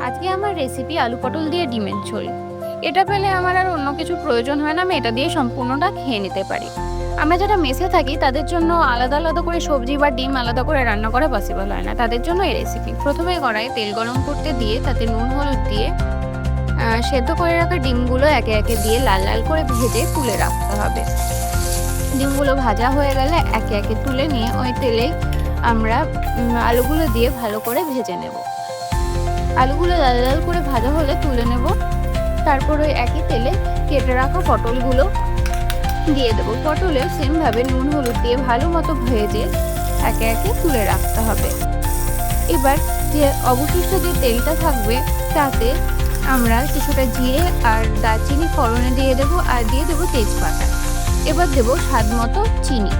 আজকে আমার রেসিপি আলু পটল দিয়ে ডিমের ঝোল। এটা পেলে আমার আর অন্য কিছু প্রয়োজন হয় না, আমি এটা দিয়ে সম্পূর্ণটা খেয়ে নিতে পারি। আমরা যারা মেসে থাকি তাদের জন্য আলাদা আলাদা করে সবজি বা ডিম আলাদা করে রান্না করা পসিবল হয় না, তাদের জন্য এই রেসিপি। প্রথমে কড়াইয়ে তেল গরম করতে দিয়ে তাতে নুন হলুদ দিয়ে সেদ্ধ করে রাখা ডিমগুলো একে একে দিয়ে লাল লাল করে ভেজে তুলে রাখতে হবে। ডিমগুলো ভাজা হয়ে গেলে একে একে তুলে নিয়ে ওই তেলে আমরা আলুগুলো দিয়ে ভালো করে ভেজে নেব। আলুগুলো লাল লাল করে ভাজা হলে তুলে নেব। তারপর ওই একই তেলে কেটে রাখা পটলগুলো দিয়ে দেবো। পটলে সেমভাবে নুন হলুদ দিয়ে ভালো মতো ভেজে একে একে তুলে রাখতে হবে। এবার যে অবশিষ্ট যে তেলটা থাকবে তাতে আমরা কিছুটা জিরে আর দারচিনি ফোড়নে দিয়ে দেবো, আর দিয়ে দেবো তেজপাতা। এবার দেবো স্বাদ মতো চিনি।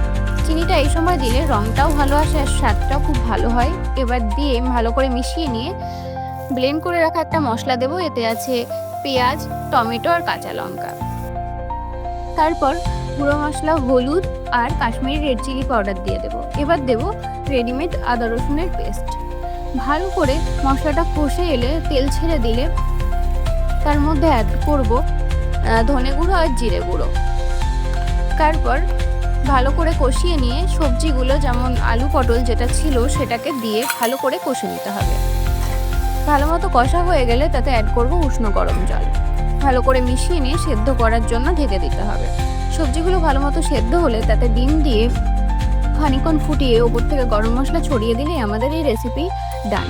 চিনিটা এই সময় দিলে রঙটাও ভালো আসে আর স্বাদটাও খুব ভালো হয়। এবার দিয়ে ভালো করে মিশিয়ে নিয়ে ব্লেন্ড করে রাখা একটা মশলা দেবো। এতে আছে পেঁয়াজ, টমেটো আর কাঁচা লঙ্কা। তারপর গুঁড়ো মশলা, হলুদ আর কাশ্মীরি রেড চিলি পাউডার দিয়ে দেবো। এবার দেবো রেডিমেড আদা রসুনের পেস্ট। ভালো করে মশলাটা কষে এলে তেল ছেড়ে দিলে তার মধ্যে অ্যাড করব ধনে গুঁড়ো আর জিরে গুঁড়ো। তারপর ভালো করে কষিয়ে নিয়ে সবজিগুলো, যেমন আলু পটল যেটা ছিল সেটাকে দিয়ে ভালো করে কষে নিতে হবে। ভালো মতো কষা হয়ে গেলে তাতে অ্যাড করব উষ্ণ গরম জল। ভালো করে মিশিয়ে নিয়ে সেদ্ধ করার জন্য ঢেকে দিতে হবে। সবজিগুলো ভালো মতো সেদ্ধ হলে তাতে ডিম দিয়ে খানিকক্ষণ ফুটিয়ে ওপর থেকে গরম মশলা ছড়িয়ে দিলেই আমাদের এই রেসিপি ডান।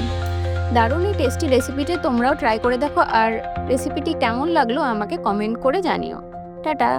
দারুণ এই টেস্টি রেসিপিটি তোমরাও ট্রাই করে দেখো, আর রেসিপিটি কেমন লাগলো আমাকে কমেন্ট করে জানিও। টাটা।